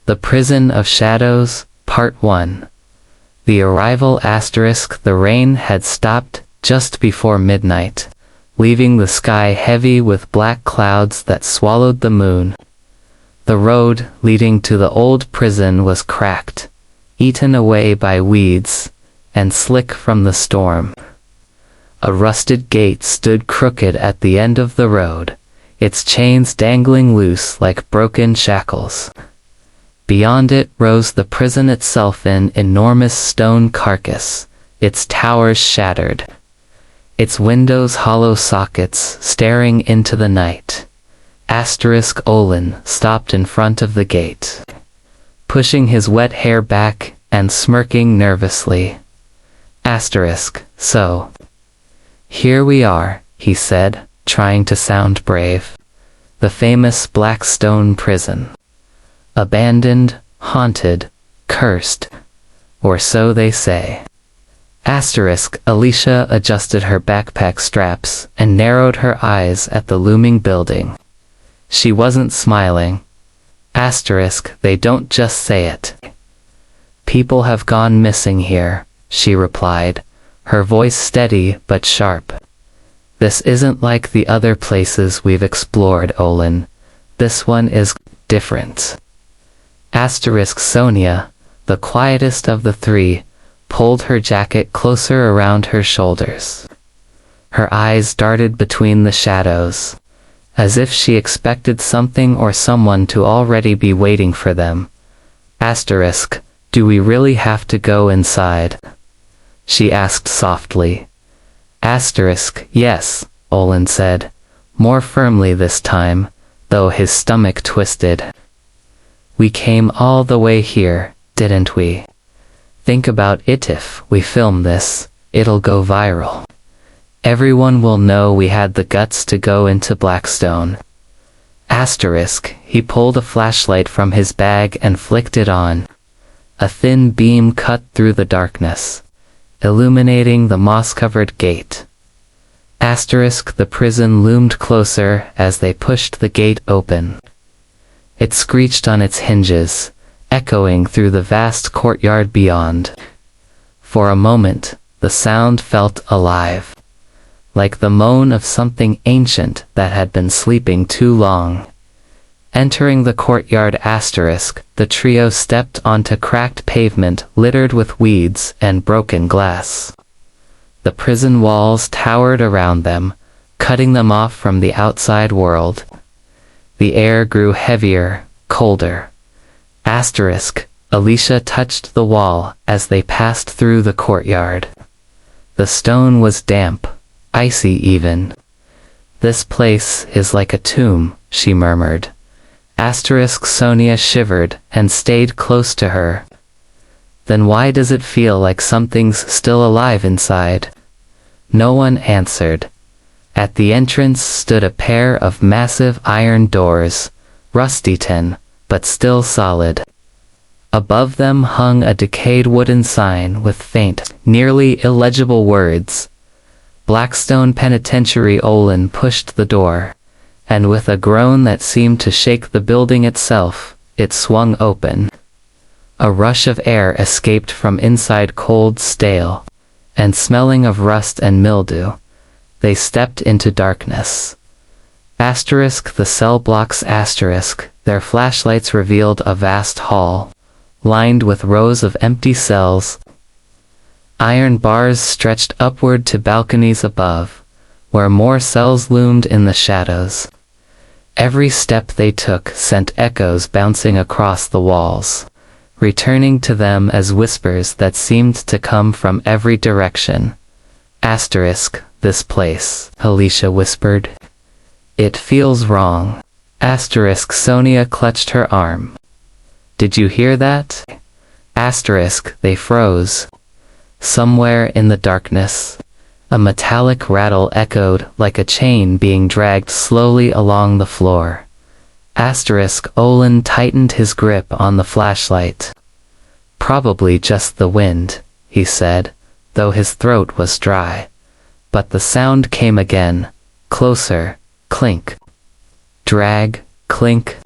The Prison of Shadows, Part 1. The arrival *. The rain had stopped just before midnight, leaving the sky heavy with black clouds that swallowed the moon. The road leading to the old prison was cracked, eaten away by weeds, and slick from the storm. A rusted gate stood crooked at the end of the road, its chains dangling loose like broken shackles. Beyond it rose the prison itself, an enormous stone carcass, its towers shattered, its windows hollow sockets staring into the night. Olin stopped in front of the gate, pushing his wet hair back and smirking nervously. So. Here we are, he said, trying to sound brave. The famous black stone prison. Abandoned, haunted, cursed. Or so they say. Alicia adjusted her backpack straps and narrowed her eyes at the looming building. She wasn't smiling. They don't just say it. People have gone missing here, she replied, her voice steady but sharp. This isn't like the other places we've explored, Olin. This one is different. Sonia, the quietest of the three, pulled her jacket closer around her shoulders. Her eyes darted between the shadows, as if she expected something or someone to already be waiting for them. Do we really have to go inside? She asked softly. Yes, Olin said, more firmly this time, though his stomach twisted. We came all the way here, didn't we? Think about it, if we film this, it'll go viral. Everyone will know we had the guts to go into Blackstone. He pulled a flashlight from his bag and flicked it on. A thin beam cut through the darkness, illuminating the moss-covered gate. The prison loomed closer as they pushed the gate open. It screeched on its hinges, echoing through the vast courtyard beyond. For a moment, the sound felt alive, like the moan of something ancient that had been sleeping too long. Entering the courtyard *, the trio stepped onto cracked pavement littered with weeds and broken glass. The prison walls towered around them, cutting them off from the outside world. The air grew heavier, colder. Alicia touched the wall as they passed through the courtyard. The stone was damp, icy even. This place is like a tomb, she murmured. Sonia shivered and stayed close to her. Then why does it feel like something's still alive inside? No one answered. At the entrance stood a pair of massive iron doors, rusty-tin, but still solid. Above them hung a decayed wooden sign with faint, nearly illegible words. Blackstone Penitentiary. Olin pushed the door, and with a groan that seemed to shake the building itself, it swung open. A rush of air escaped from inside, cold, stale, and smelling of rust and mildew. They stepped into darkness. The cell blocks *. Their flashlights revealed a vast hall, lined with rows of empty cells. Iron bars stretched upward to balconies above, where more cells loomed in the shadows. Every step they took sent echoes bouncing across the walls, returning to them as whispers that seemed to come from every direction. This place, Alicia whispered. It feels wrong. Sonia clutched her arm. Did you hear that? They froze. Somewhere in the darkness, a metallic rattle echoed like a chain being dragged slowly along the floor. Olin tightened his grip on the flashlight. Probably just the wind, he said, though his throat was dry. But the sound came again, closer, clink. Drag, clink,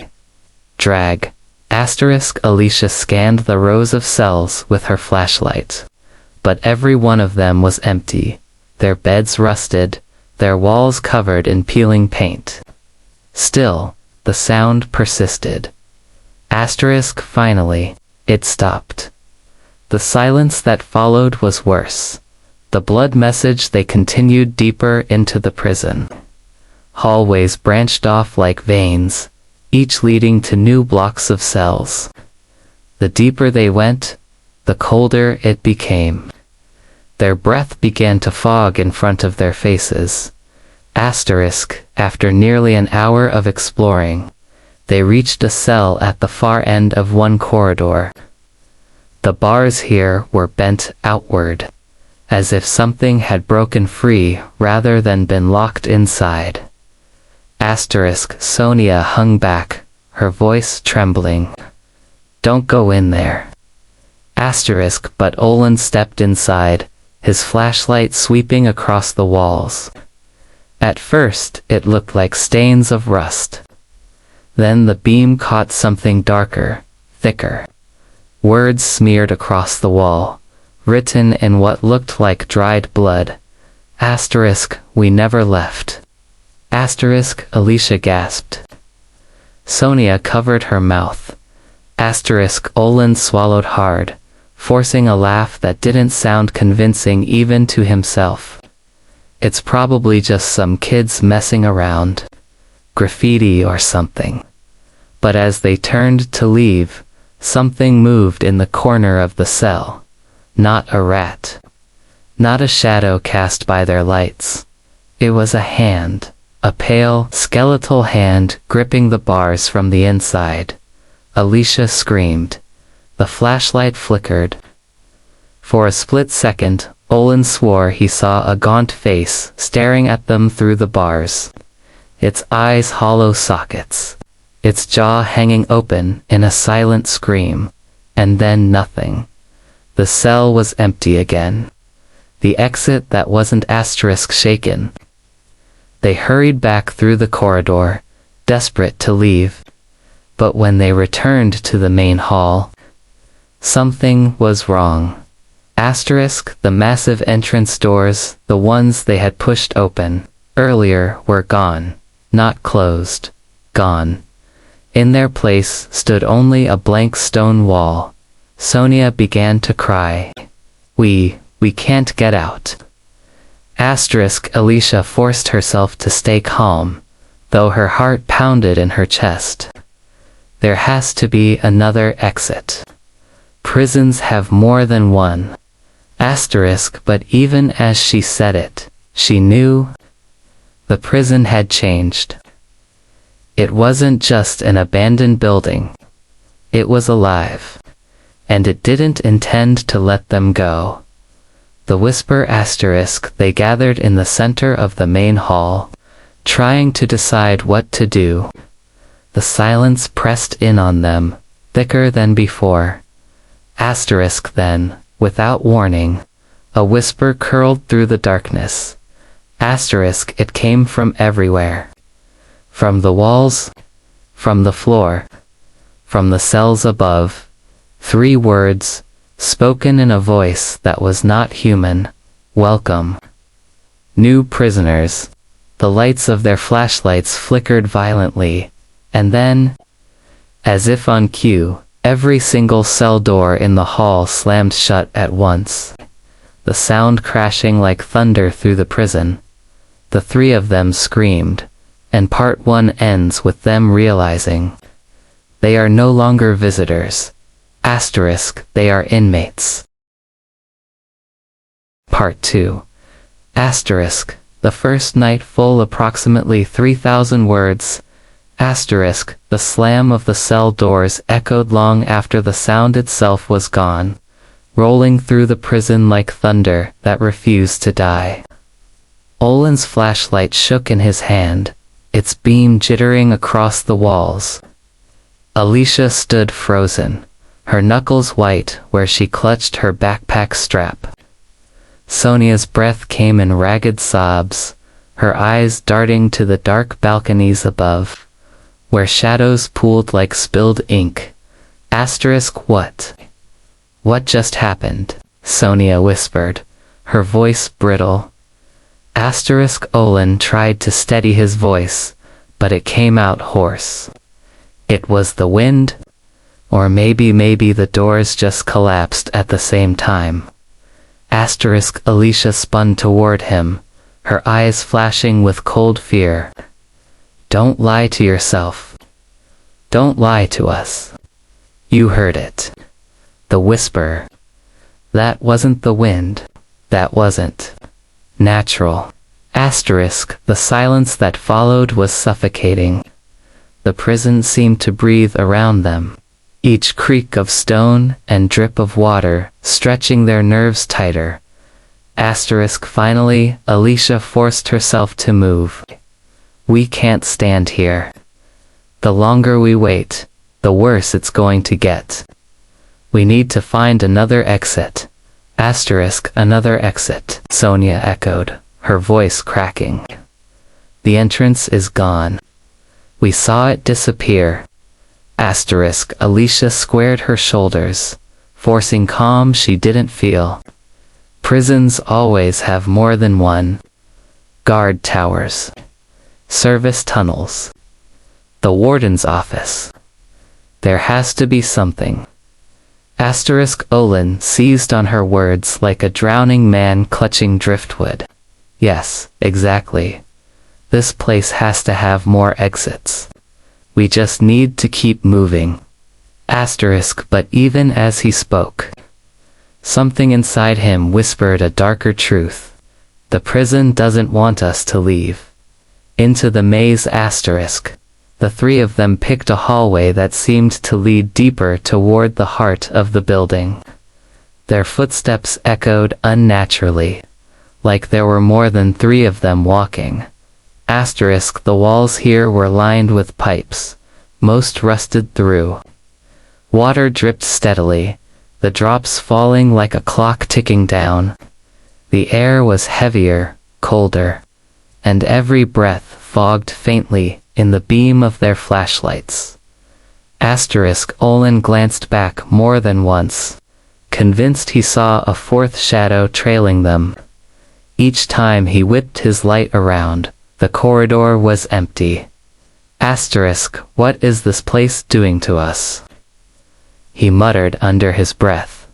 drag. Alicia scanned the rows of cells with her flashlight. But every one of them was empty, their beds rusted, their walls covered in peeling paint. Still, the sound persisted. Finally, it stopped. The silence that followed was worse. The blood message they continued deeper into the prison. Hallways branched off like veins, each leading to new blocks of cells. The deeper they went, the colder it became. Their breath began to fog in front of their faces. After nearly an hour of exploring, they reached a cell at the far end of one corridor. The bars here were bent outward, as if something had broken free rather than been locked inside. Sonia hung back, her voice trembling. "Don't go in there." But Olin stepped inside, his flashlight sweeping across the walls. At first, it looked like stains of rust. Then the beam caught something darker, thicker. Words smeared across the wall, written in what looked like dried blood. "We never left." Alicia gasped. Sonia covered her mouth. Olin swallowed hard, forcing a laugh that didn't sound convincing even to himself. "It's probably just some kids messing around. Graffiti or something." But as they turned to leave, something moved in the corner of the cell. Not a rat. Not a shadow cast by their lights. It was a hand. A pale, skeletal hand gripping the bars from the inside. Alicia screamed. The flashlight flickered. For a split second, Olin swore he saw a gaunt face staring at them through the bars. Its eyes hollow sockets. Its jaw hanging open in a silent scream. And then nothing. The cell was empty again. The exit that wasn't shaken. They hurried back through the corridor, desperate to leave. But when they returned to the main hall, something was wrong. The massive entrance doors, the ones they had pushed open earlier, were gone. Not closed. Gone. In their place stood only a blank stone wall. Sonia began to cry. We can't get out." Alicia forced herself to stay calm, though her heart pounded in her chest. "There has to be another exit. Prisons have more than one." But even as she said it, she knew the prison had changed. It wasn't just an abandoned building. It was alive. And it didn't intend to let them go. The whisper they gathered in the center of the main hall, trying to decide what to do. The silence pressed in on them, thicker than before. Then, without warning, a whisper curled through the darkness. It came from everywhere. From the walls, from the floor, from the cells above. 3 words, spoken in a voice that was not human. "Welcome. New prisoners." The lights of their flashlights flickered violently, and then, as if on cue, every single cell door in the hall slammed shut at once. The sound crashing like thunder through the prison. The 3 of them screamed, and part 1 ends with them realizing they are no longer visitors. They are inmates. Part 2. The first night full approximately 3,000 words. The slam of the cell doors echoed long after the sound itself was gone, rolling through the prison like thunder that refused to die. Olin's flashlight shook in his hand, its beam jittering across the walls. Alicia stood frozen, her knuckles white where she clutched her backpack strap. Sonia's breath came in ragged sobs, her eyes darting to the dark balconies above, where shadows pooled like spilled ink, Asterisk what? What just happened? Sonia whispered, her voice brittle. Asterisk Olin tried to steady his voice, but it came out hoarse. It was the wind? Or maybe the doors just collapsed at the same time. Asterisk Alicia spun toward him, her eyes flashing with cold fear. Don't lie to yourself. Don't lie to us. You heard it. The whisper. That wasn't the wind. That wasn't natural. Asterisk, the silence that followed was suffocating. The prison seemed to breathe around them, each creak of stone and drip of water stretching their nerves tighter. Asterisk finally, Alicia forced herself to move. We can't stand here. The longer we wait, the worse it's going to get. We need to find another exit. Asterisk, another exit, Sonia echoed, her voice cracking. The entrance is gone. We saw it disappear. Asterisk, Alicia squared her shoulders, forcing calm she didn't feel. Prisons always have more than one. Guard towers. Service tunnels. The warden's office. There has to be something. Asterisk Olin seized on her words like a drowning man clutching driftwood. Yes, exactly. This place has to have more exits. We just need to keep moving. Asterisk, but even as he spoke, something inside him whispered a darker truth. The prison doesn't want us to leave. Into the maze. Asterisk. The three of them picked a hallway that seemed to lead deeper toward the heart of the building. Their footsteps echoed unnaturally, like there were more than three of them walking. Asterisk, the walls here were lined with pipes, most rusted through. Water dripped steadily, the drops falling like a clock ticking down. The air was heavier, colder, and every breath fogged faintly in the beam of their flashlights. Asterisk, Olin glanced back more than once, convinced he saw a fourth shadow trailing them. Each time he whipped his light around, the corridor was empty. Asterisk, what is this place doing to us? He muttered under his breath.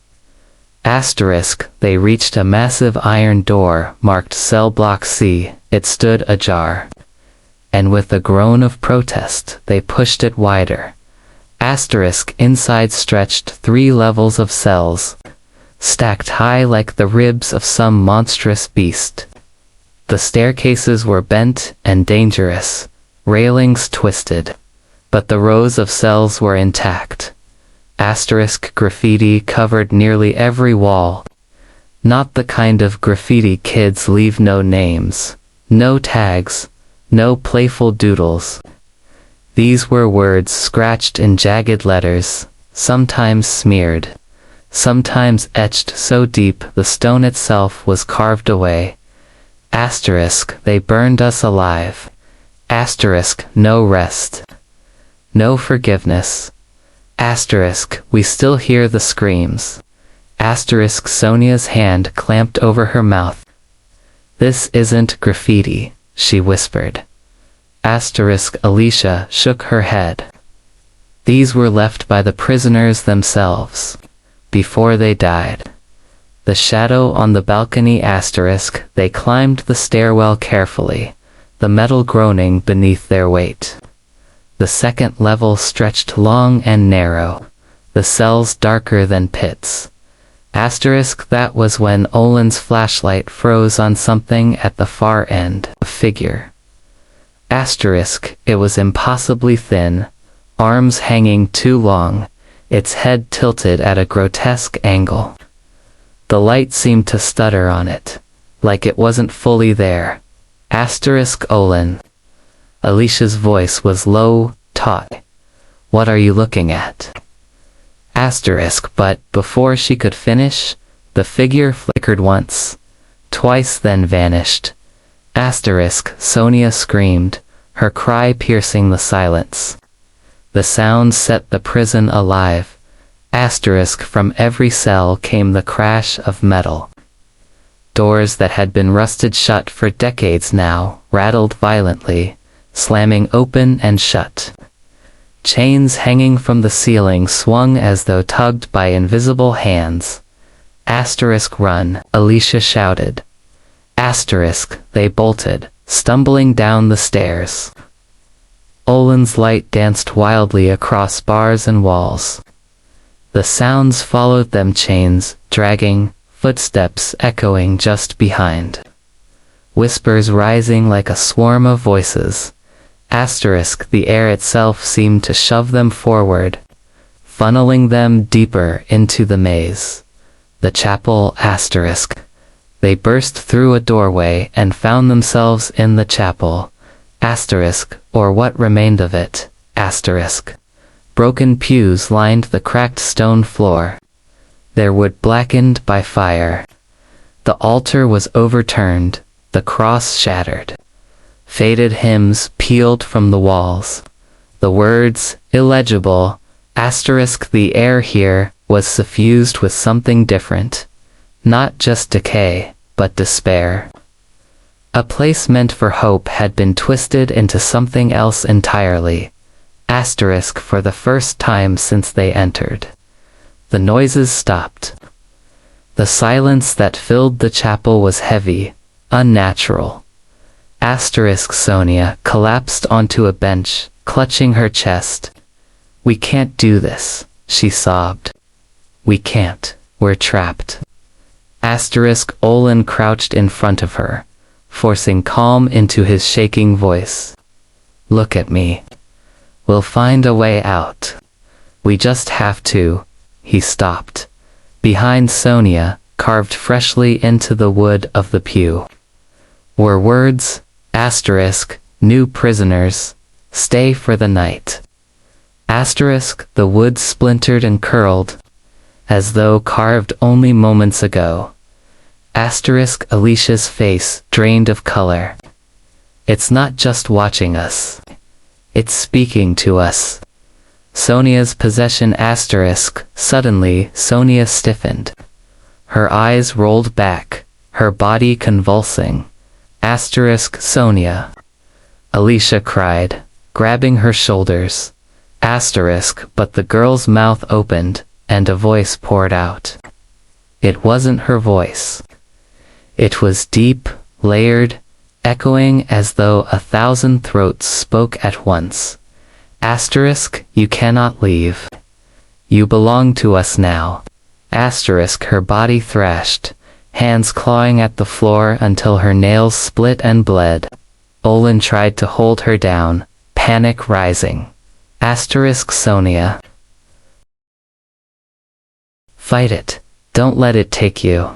Asterisk, they reached a massive iron door marked Cell Block C. It stood ajar. And with a groan of protest, they pushed it wider. Asterisk, inside stretched 3 levels of cells, stacked high like the ribs of some monstrous beast. The staircases were bent and dangerous, railings twisted, but the rows of cells were intact. Asterisk, graffiti covered nearly every wall. Not the kind of graffiti kids leave no names, no tags, no playful doodles. These were words scratched in jagged letters, sometimes smeared, sometimes etched so deep the stone itself was carved away. Asterisk, they burned us alive. Asterisk, no rest. No forgiveness. Asterisk, we still hear the screams. Asterisk, Sonia's hand clamped over her mouth. This isn't graffiti, she whispered. Asterisk, Alicia shook her head. These were left by the prisoners themselves, before they died. The shadow on the balcony. Asterisk, they climbed the stairwell carefully, the metal groaning beneath their weight. The second level stretched long and narrow, the cells darker than pits. Asterisk, that was when Olin's flashlight froze on something at the far end, a figure. Asterisk, it was impossibly thin, arms hanging too long, its head tilted at a grotesque angle. The light seemed to stutter on it, like it wasn't fully there. Asterisk, Olin. Alicia's voice was low, taut. What are you looking at? Asterisk, but before she could finish, the figure flickered once, twice, then vanished. Asterisk, Sonia screamed, her cry piercing the silence. The sound set the prison alive, Asterisk from every cell came the crash of metal. Doors that had been rusted shut for decades now rattled violently, slamming open and shut. Chains hanging from the ceiling swung as though tugged by invisible hands. Asterisk run, Alicia shouted. Asterisk, they bolted, stumbling down the stairs. Olin's light danced wildly across bars and walls. The sounds followed them, chains dragging, footsteps echoing just behind. Whispers rising like a swarm of voices. Asterisk, the air itself seemed to shove them forward, funneling them deeper into the maze. The chapel, asterisk. They burst through a doorway and found themselves in the chapel, asterisk, or what remained of it, asterisk. Broken pews lined the cracked stone floor, their wood blackened by fire. The altar was overturned, the cross shattered. Faded hymns peeled from the walls. The words, illegible, asterisk. The air here was suffused with something different. Not just decay, but despair. A place meant for hope had been twisted into something else entirely. Asterisk for the first time since they entered. The noises stopped. The silence that filled the chapel was heavy, unnatural. Asterisk Sonia collapsed onto a bench, clutching her chest. We can't do this, she sobbed. We can't, we're trapped. Asterisk Olin crouched in front of her, forcing calm into his shaking voice. Look at me. We'll find a way out. We just have to. He stopped. Behind Sonia, carved freshly into the wood of the pew, were words, asterisk, new prisoners, stay for the night. Asterisk, the wood splintered and curled, as though carved only moments ago. Asterisk, Alicia's face drained of color. It's not just watching us. It's speaking to us. Sonia's possession, asterisk. Suddenly, Sonia stiffened. Her eyes rolled back, her body convulsing. Asterisk, Sonia. Alicia cried, grabbing her shoulders. Asterisk, but the girl's mouth opened, and a voice poured out. It wasn't her voice. It was deep, layered, echoing as though 1,000 throats spoke at once. Asterisk, you cannot leave. You belong to us now. Asterisk, her body thrashed, hands clawing at the floor until her nails split and bled. Olin tried to hold her down, panic rising. Asterisk, Sonia. Fight it. Don't let it take you.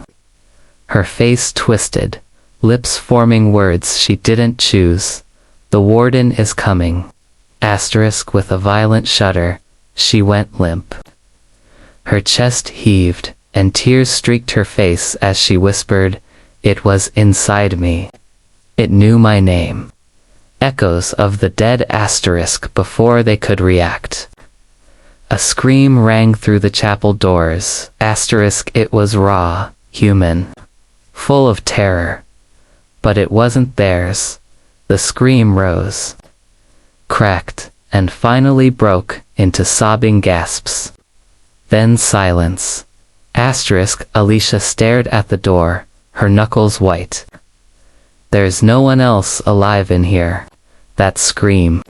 Her face twisted, lips forming words she didn't choose. The warden is coming. Asterisk, with a violent shudder, she went limp. Her chest heaved, and tears streaked her face as she whispered, it was inside me. It knew my name. Echoes of the dead, asterisk, before they could react. A scream rang through the chapel doors, asterisk. It was raw, human, full of terror. But it wasn't theirs. The scream rose, cracked, and finally broke into sobbing gasps. Then silence. Asterisk, Alicia stared at the door, her knuckles white. There's no one else alive in here. That scream.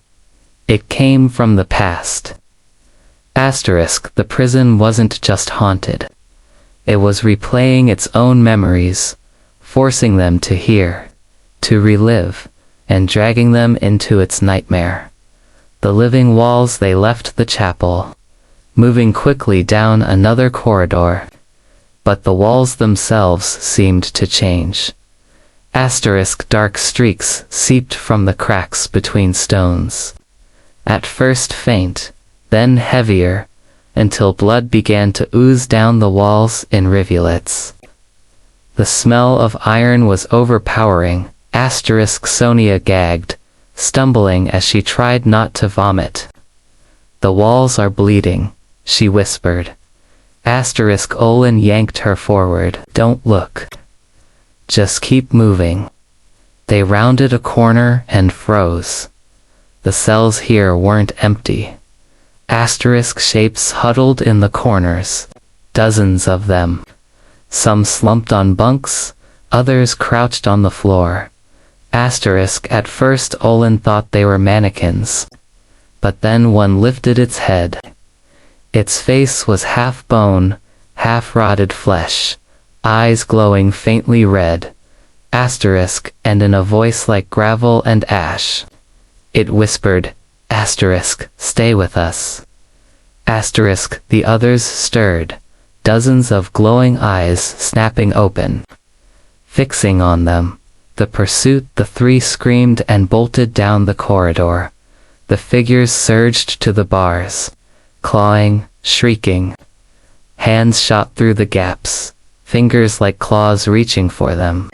It came from the past. Asterisk, the prison wasn't just haunted. It was replaying its own memories, forcing them to hear, to relive, and dragging them into its nightmare. The living walls, they left the chapel, moving quickly down another corridor. But the walls themselves seemed to change. Asterisk, dark streaks seeped from the cracks between stones. At first faint, then heavier, until blood began to ooze down the walls in rivulets. The smell of iron was overpowering. Asterisk, Sonia gagged, stumbling as she tried not to vomit. The walls are bleeding, she whispered. Asterisk Olin yanked her forward. Don't look. Just keep moving. They rounded a corner and froze. The cells here weren't empty. Asterisk shapes huddled in the corners. Dozens of them. Some slumped on bunks, others crouched on the floor. Asterisk at first Olin thought they were mannequins. But then one lifted its head. Its face was half bone, half rotted flesh, eyes glowing faintly red. Asterisk, and in a voice like gravel and ash. It whispered, Asterisk, stay with us. Asterisk, the others stirred, dozens of glowing eyes snapping open. Fixing on them, the pursuit, the three screamed and bolted down the corridor. The figures surged to the bars, clawing, shrieking. Hands shot through the gaps, fingers like claws reaching for them.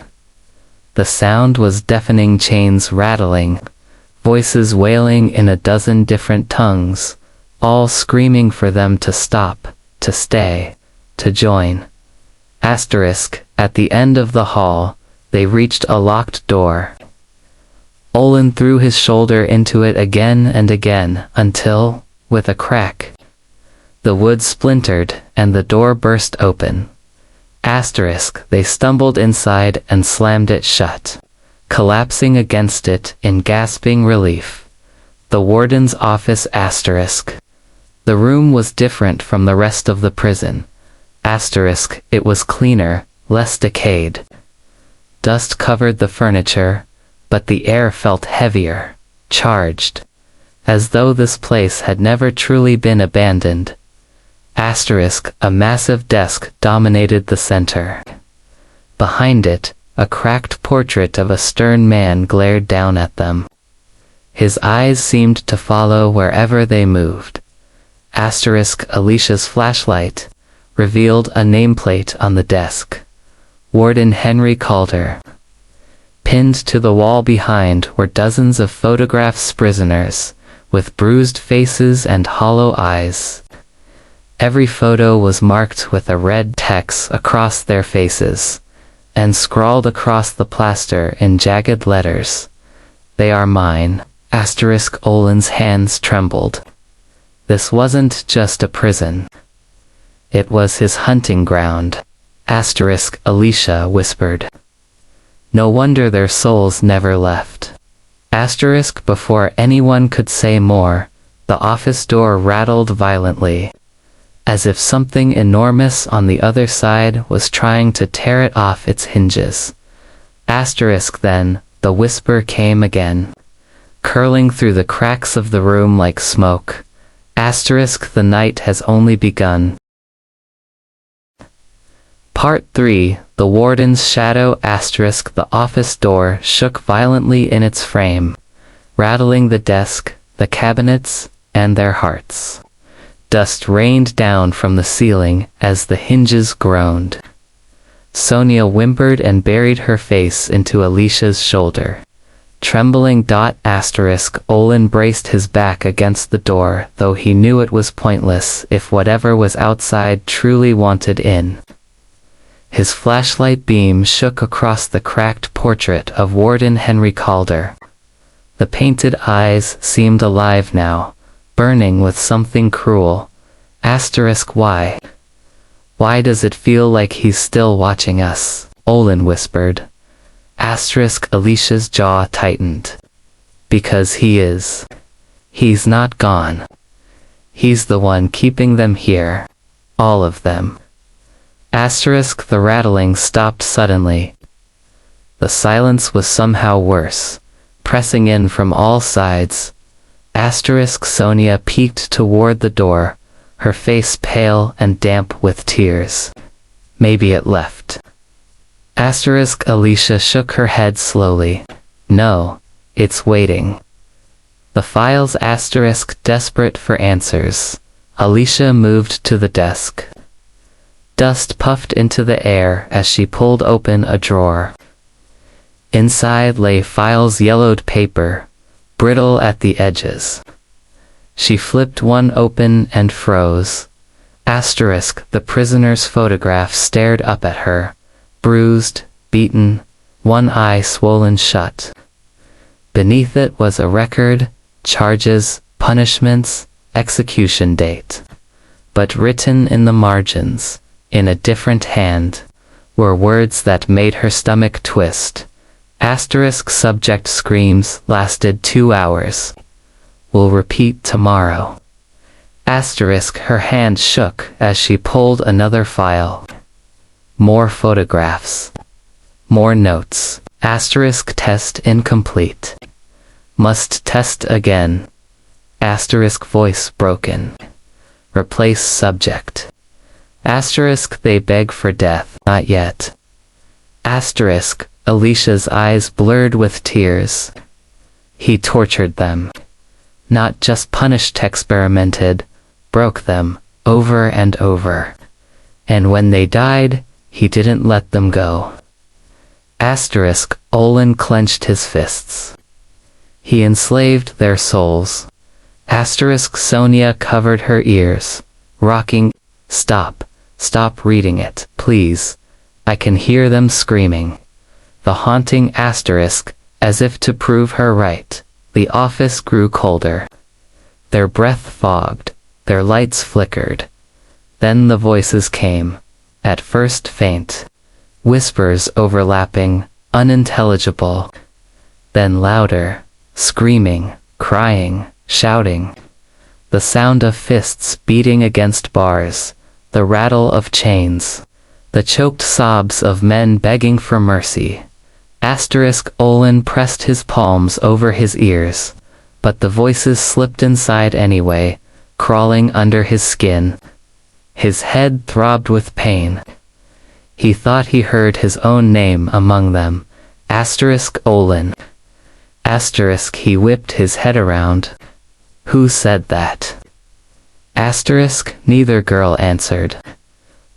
The sound was deafening, chains rattling, voices wailing in a dozen different tongues, all screaming for them to stop, to stay, to join. Asterisk, at the end of the hall, they reached a locked door. Olin threw his shoulder into it again and again, until, with a crack, the wood splintered and the door burst open. Asterisk, they stumbled inside and slammed it shut, collapsing against it in gasping relief. The warden's office. Asterisk. The room was different from the rest of the prison. Asterisk, it was cleaner, less decayed. Dust covered the furniture, but the air felt heavier, charged, as though this place had never truly been abandoned. Asterisk, a massive desk dominated the center. Behind it, a cracked portrait of a stern man glared down at them. His eyes seemed to follow wherever they moved. Asterisk, Alicia's flashlight revealed a nameplate on the desk. Warden Henry Calder. Pinned to the wall behind were dozens of photographs, prisoners, with bruised faces and hollow eyes. Every photo was marked with a red X across their faces, and scrawled across the plaster in jagged letters. They are mine. Asterisk Olin's hands trembled. This wasn't just a prison. It was his hunting ground. Asterisk, Alicia whispered. No wonder their souls never left. Asterisk, before anyone could say more, the office door rattled violently, as if something enormous on the other side was trying to tear it off its hinges. Asterisk, then, the whisper came again, curling through the cracks of the room like smoke. Asterisk, the night has only begun. Part 3, The Warden's Shadow. Asterisk, the office door shook violently in its frame, rattling the desk, the cabinets, and their hearts. Dust rained down from the ceiling as the hinges groaned. Sonia whimpered and buried her face into Alicia's shoulder. Trembling. Asterisk, Olin braced his back against the door, though he knew it was pointless if whatever was outside truly wanted in. His flashlight beam shook across the cracked portrait of Warden Henry Calder. The painted eyes seemed alive now, burning with something cruel. Asterisk, why? Why does it feel like he's still watching us? Olin whispered. Asterisk, Alicia's jaw tightened. Because he is. He's not gone. He's the one keeping them here. All of them. Asterisk, the rattling stopped suddenly. The silence was somehow worse, pressing in from all sides. Asterisk, Sonia peeked toward the door, her face pale and damp with tears. Maybe it left. Asterisk, Alicia shook her head slowly. No, it's waiting. The files. Asterisk, desperate for answers. Alicia moved to the desk. Dust puffed into the air as she pulled open a drawer. Inside lay files, yellowed paper, brittle at the edges. She flipped one open and froze. Asterisk, the prisoner's photograph stared up at her, bruised, beaten, one eye swollen shut. Beneath it was a record, charges, punishments, execution date. But written in the margins, in a different hand, were words that made her stomach twist. Asterisk, subject screams lasted 2 hours. Will repeat tomorrow. Asterisk, her hand shook as she pulled another file. More photographs. More notes. Asterisk, test incomplete. Must test again. Asterisk, voice broken. Replace subject. Asterisk, they beg for death. Not yet. Asterisk, Alicia's eyes blurred with tears. He tortured them. Not just punished, experimented, broke them, over and over. And when they died, he didn't let them go. Asterisk, Olin clenched his fists. He enslaved their souls. Asterisk, Sonia covered her ears, rocking. Stop. Stop reading it, please. I can hear them screaming. The haunting asterisk, as if to prove her right. The office grew colder. Their breath fogged, their lights flickered. Then the voices came, at first faint. Whispers overlapping, unintelligible. Then louder, screaming, crying, shouting. The sound of fists beating against bars, the rattle of chains, the choked sobs of men begging for mercy. Asterisk, Olin pressed his palms over his ears, but the voices slipped inside anyway, crawling under his skin. His head throbbed with pain. He thought he heard his own name among them. Asterisk, Olin. Asterisk, he whipped his head around. Who said that? Asterisk, neither girl answered.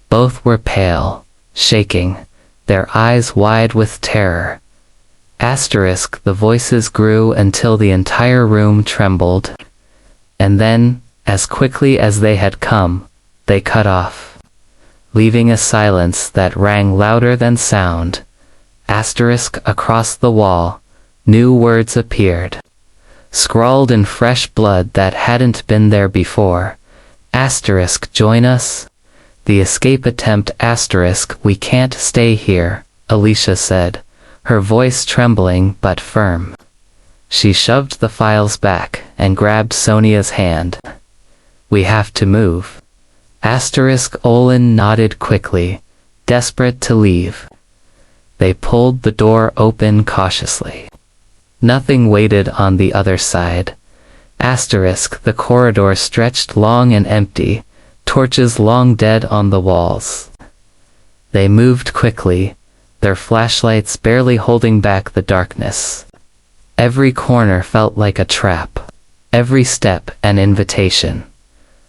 Both were pale, shaking, their eyes wide with terror. Asterisk, the voices grew until the entire room trembled. And then, as quickly as they had come, they cut off, leaving a silence that rang louder than sound. Asterisk, across the wall, new words appeared, scrawled in fresh blood that hadn't been there before. Asterisk, join us. The escape attempt. Asterisk, we can't stay here, Alicia said, her voice trembling but firm. She shoved the files back and grabbed Sonia's hand. We have to move. Asterisk, Olin nodded quickly, desperate to leave. They pulled the door open cautiously. Nothing waited on the other side. Asterisk, the corridor stretched long and empty, torches long dead on the walls. They moved quickly, their flashlights barely holding back the darkness. Every corner felt like a trap, every step an invitation.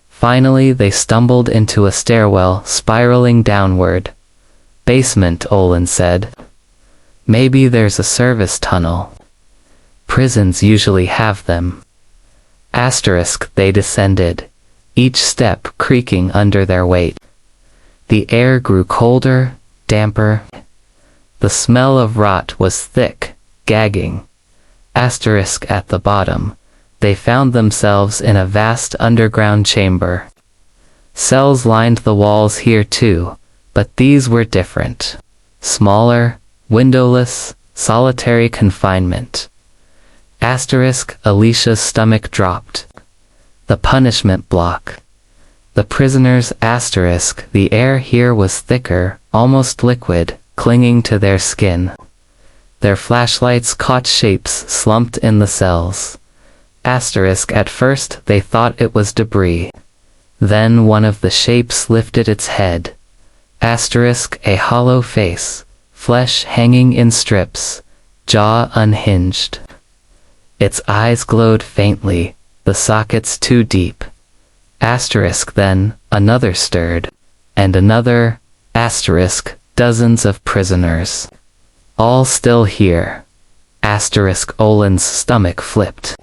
Finally they stumbled into a stairwell spiraling downward. Basement, Olin said. Maybe there's a service tunnel. Prisons usually have them. Asterisk, they descended, each step creaking under their weight. The air grew colder, damper. The smell of rot was thick, gagging. Asterisk, at the bottom, they found themselves in a vast underground chamber. Cells lined the walls here too, but these were different. Smaller, windowless, solitary confinement. Asterisk, Alicia's stomach dropped. The punishment block. The prisoners. Asterisk, the air here was thicker, almost liquid, clinging to their skin. Their flashlights caught shapes slumped in the cells. Asterisk, at first they thought it was debris. Then one of the shapes lifted its head. Asterisk, a hollow face, flesh hanging in strips, jaw unhinged. Its eyes glowed faintly, the sockets too deep. Asterisk, then, another stirred. And another. Asterisk, dozens of prisoners. All still here. Asterisk, Olin's stomach flipped.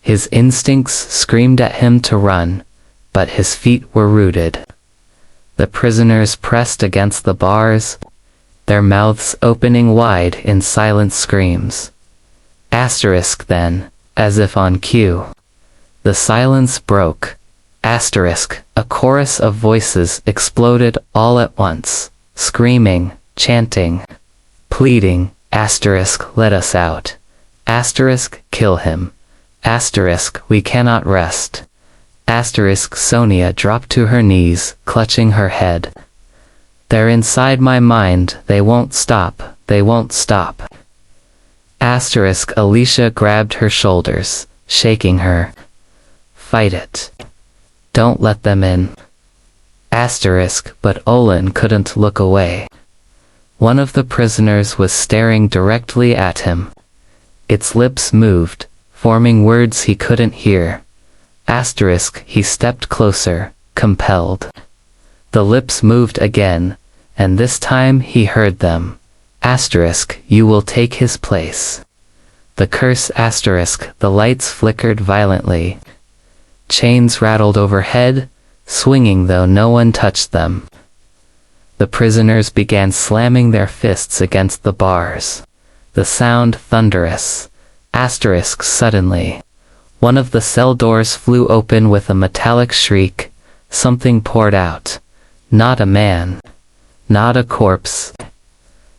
His instincts screamed at him to run, but his feet were rooted. The prisoners pressed against the bars, their mouths opening wide in silent screams. Asterisk then, as if on cue. The silence broke. Asterisk, a chorus of voices exploded all at once, screaming, chanting, pleading, asterisk, let us out. Asterisk, kill him. Asterisk, we cannot rest. Asterisk, Sonia dropped to her knees, clutching her head. They're inside my mind, they won't stop, they won't stop. Asterisk, Alicia grabbed her shoulders, shaking her. Fight it. Don't let them in. Asterisk, but Olin couldn't look away. One of the prisoners was staring directly at him. Its lips moved, forming words he couldn't hear. Asterisk, he stepped closer, compelled. The lips moved again, and this time he heard them. Asterisk, you will take his place. The curse asterisk, the lights flickered violently. Chains rattled overhead, swinging though no one touched them. The prisoners began slamming their fists against the bars. The sound thunderous. Asterisk, suddenly. One of the cell doors flew open with a metallic shriek. Something poured out. Not a man. Not a corpse.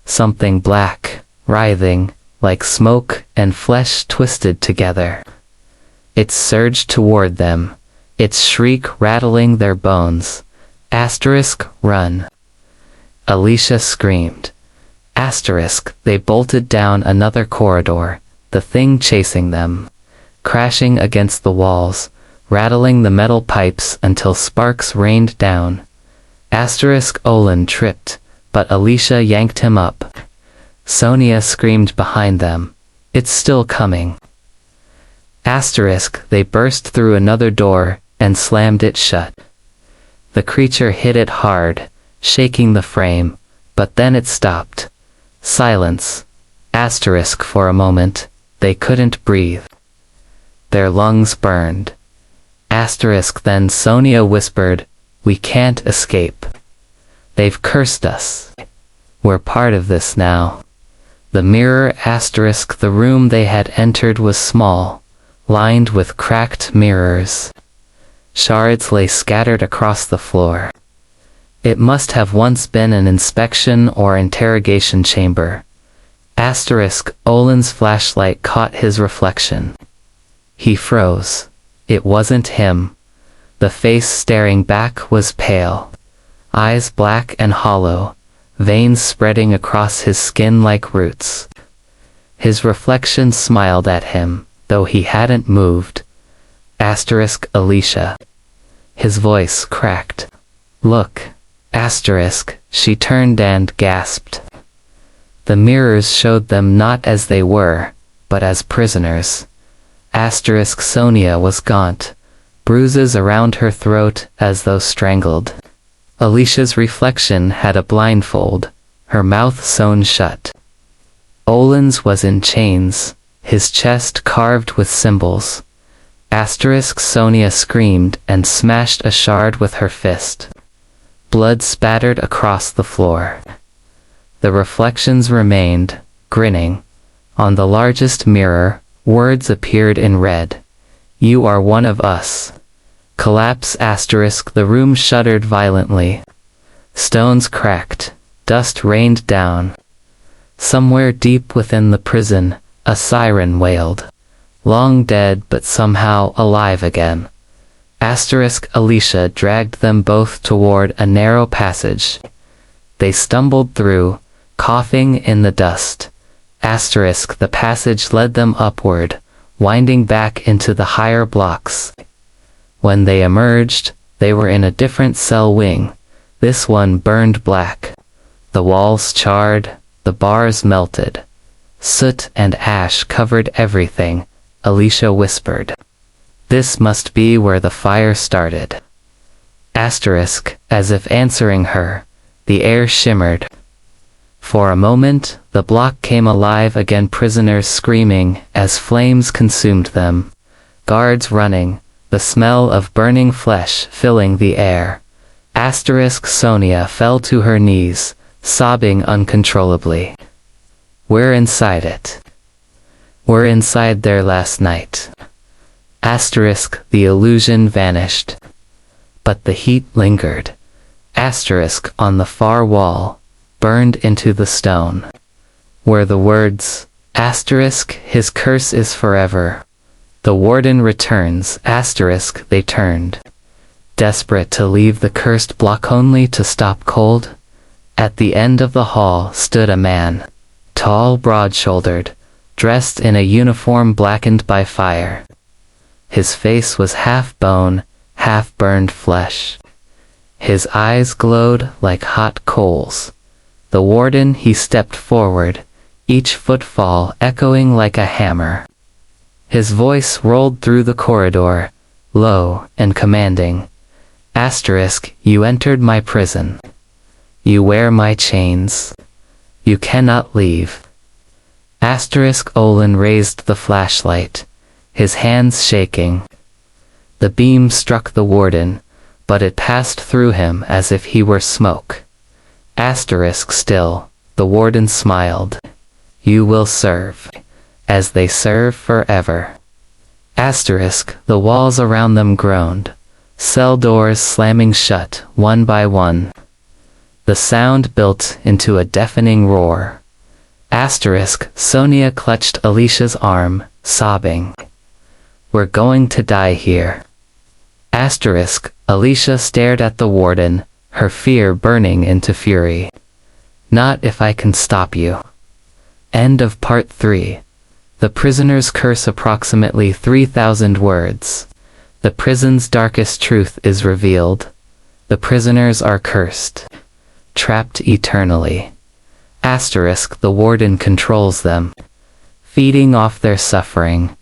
Something black, writhing, like smoke and flesh twisted together. It surged toward them, its shriek rattling their bones. Asterisk, run. Alicia screamed. Asterisk, they bolted down another corridor, the thing chasing them, crashing against the walls, rattling the metal pipes until sparks rained down. Asterisk, Olin tripped, but Alicia yanked him up. Sonia screamed behind them. It's still coming. Asterisk, they burst through another door and slammed it shut. The creature hit it hard, shaking the frame, but then it stopped. Silence. Asterisk, for a moment, they couldn't breathe. Their lungs burned. Asterisk, then Sonia whispered, we can't escape. They've cursed us. We're part of this now. The mirror asterisk, the room they had entered was small, lined with cracked mirrors. Shards lay scattered across the floor. It must have once been an inspection or interrogation chamber. Asterisk, Olin's flashlight caught his reflection. He froze. It wasn't him. The face staring back was pale. Eyes black and hollow, veins spreading across his skin like roots. His reflection smiled at him, though he hadn't moved. Asterisk, Alicia. His voice cracked. Look. Asterisk, she turned and gasped. The mirrors showed them not as they were, but as prisoners. Asterisk, Sonia was gaunt, bruises around her throat as though strangled. Alicia's reflection had a blindfold, her mouth sewn shut. Olin's was in chains, his chest carved with symbols. Asterisk, Sonia screamed and smashed a shard with her fist. Blood spattered across the floor. The reflections remained, grinning. On the largest mirror, words appeared in red. You are one of us. Collapse asterisk, the room shuddered violently. Stones cracked, dust rained down. Somewhere deep within the prison, a siren wailed. Long dead but somehow alive again. Asterisk, Alicia dragged them both toward a narrow passage. They stumbled through, coughing in the dust. Asterisk, the passage led them upward, winding back into the higher blocks. When they emerged, they were in a different cell wing. This one burned black. The walls charred, the bars melted. Soot and ash covered everything, Alicia whispered. This must be where the fire started. Asterisk, as if answering her, the air shimmered. For a moment, the block came alive again, prisoners screaming as flames consumed them. Guards running, the smell of burning flesh filling the air. Asterisk Sonia fell to her knees, sobbing uncontrollably. We're inside it. We're inside there last night. Asterisk the illusion vanished. But the heat lingered. Asterisk on the far wall, burned into the stone. Were the words, asterisk his curse is forever. The warden returns, asterisk they turned. Desperate to leave the cursed block only to stop cold. At the end of the hall stood a man, tall, broad-shouldered, dressed in a uniform blackened by fire. His face was half bone, half burned flesh. His eyes glowed like hot coals. The warden, he stepped forward, each footfall echoing like a hammer. His voice rolled through the corridor, low and commanding. Asterisk, you entered my prison. You wear my chains. You cannot leave. Asterisk Olin raised the flashlight, his hands shaking. The beam struck the warden, but it passed through him as if he were smoke. Asterisk still, the warden smiled. You will serve, as they serve forever. Asterisk, the walls around them groaned, cell doors slamming shut, one by one. The sound built into a deafening roar. Asterisk, Sonia clutched Alicia's arm, sobbing. We're going to die here. Asterisk, Alicia stared at the warden, her fear burning into fury. Not if I can stop you. End of Part 3. The prisoner's curse, approximately 3,000 words. The prison's darkest truth is revealed. The prisoners are cursed. Trapped eternally. Asterisk, the warden controls them, feeding off their suffering.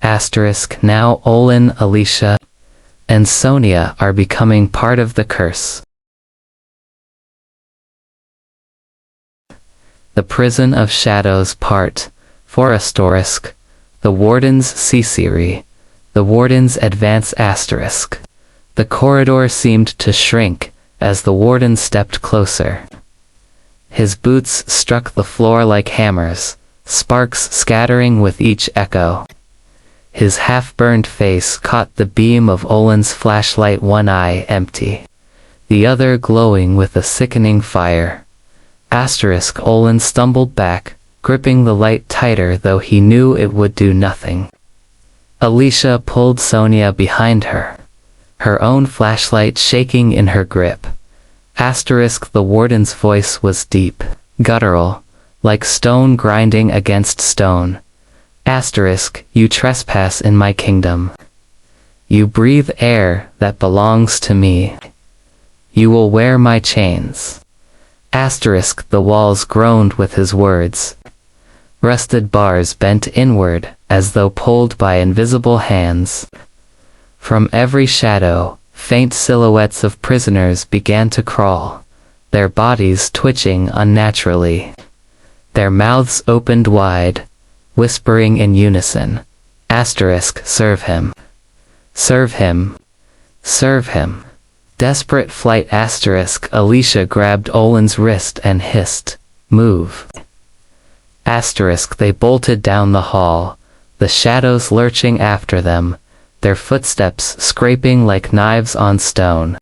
Asterisk, now Olin, Alicia, and Sonia are becoming part of the curse. The Prison of Shadows Part 4. Asterisk, the warden's Ciceri, the warden's advance. Asterisk, the corridor seemed to shrink as the warden stepped closer. His boots struck the floor like hammers, sparks scattering with each echo. His half-burned face caught the beam of Olin's flashlight, one eye empty, the other glowing with a sickening fire. Asterisk, Olin stumbled back, gripping the light tighter though he knew it would do nothing. Alicia pulled Sonia behind her, her own flashlight shaking in her grip. Asterisk, the warden's voice was deep, guttural, like stone grinding against stone. Asterisk, you trespass in my kingdom. You breathe air that belongs to me. You will wear my chains. Asterisk, the walls groaned with his words. Rusted bars bent inward as though pulled by invisible hands. From every shadow, faint silhouettes of prisoners began to crawl, their bodies twitching unnaturally. Their mouths opened wide, whispering in unison. Asterisk, serve him. Serve him. Serve him. Desperate flight. Asterisk, Alicia grabbed Olin's wrist and hissed, move. Asterisk, they bolted down the hall, the shadows lurching after them, their footsteps scraping like knives on stone.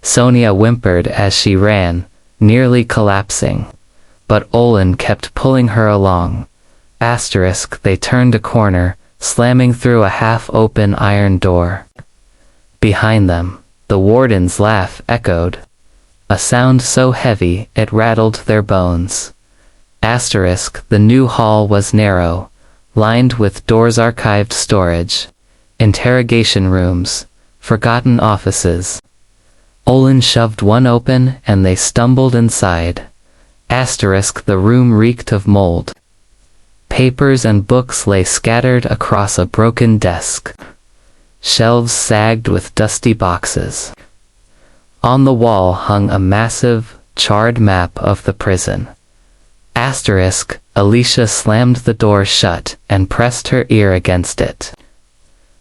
Sonia whimpered as she ran, nearly collapsing, but Olin kept pulling her along. Asterisk, they turned a corner, slamming through a half-open iron door. Behind them, the warden's laugh echoed, a sound so heavy it rattled their bones. Asterisk, the new hall was narrow, lined with doors, archived storage, interrogation rooms, forgotten offices. Olin shoved one open and they stumbled inside. Asterisk, the room reeked of mold. Papers and books lay scattered across a broken desk. Shelves sagged with dusty boxes. On the wall hung a massive, charred map of the prison. Asterisk, Alicia slammed the door shut and pressed her ear against it.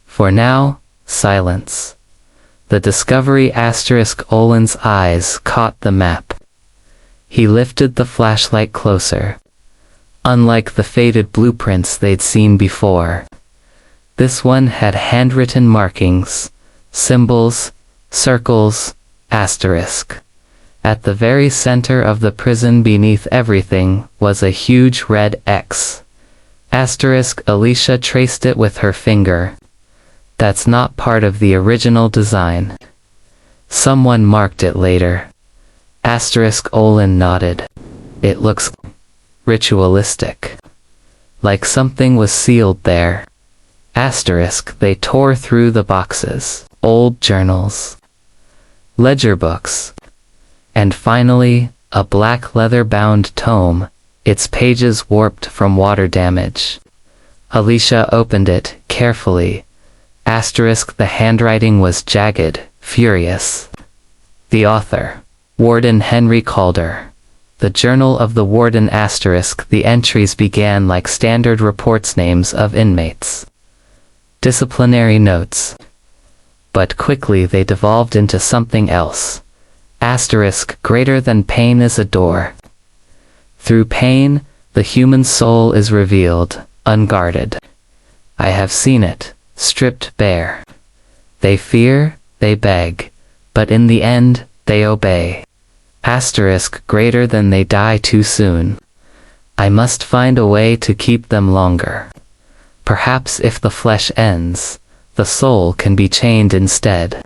For now, silence. The discovery asterisk Olin's eyes caught the map. He lifted the flashlight closer. Unlike the faded blueprints they'd seen before, this one had handwritten markings, symbols, circles, asterisk. At the very center of the prison beneath everything was a huge red X. Asterisk Alicia traced it with her finger. That's not part of the original design. Someone marked it later. Asterisk Olin nodded. It looks ritualistic. Like something was sealed there. Asterisk they tore through the boxes. Old journals. Ledger books. And finally, a black leather-bound tome, its pages warped from water damage. Alicia opened it carefully. Asterisk the handwriting was jagged, furious. The author, Warden Henry Calder. The Journal of the Warden asterisk the entries began like standard reports names of inmates. Disciplinary notes. But quickly they devolved into something else. Asterisk greater than pain is a door. Through pain, the human soul is revealed, unguarded. I have seen it, stripped bare. They fear, they beg, but in the end, they obey. Asterisk greater than they die too soon. I must find a way to keep them longer. Perhaps if the flesh ends, the soul can be chained instead.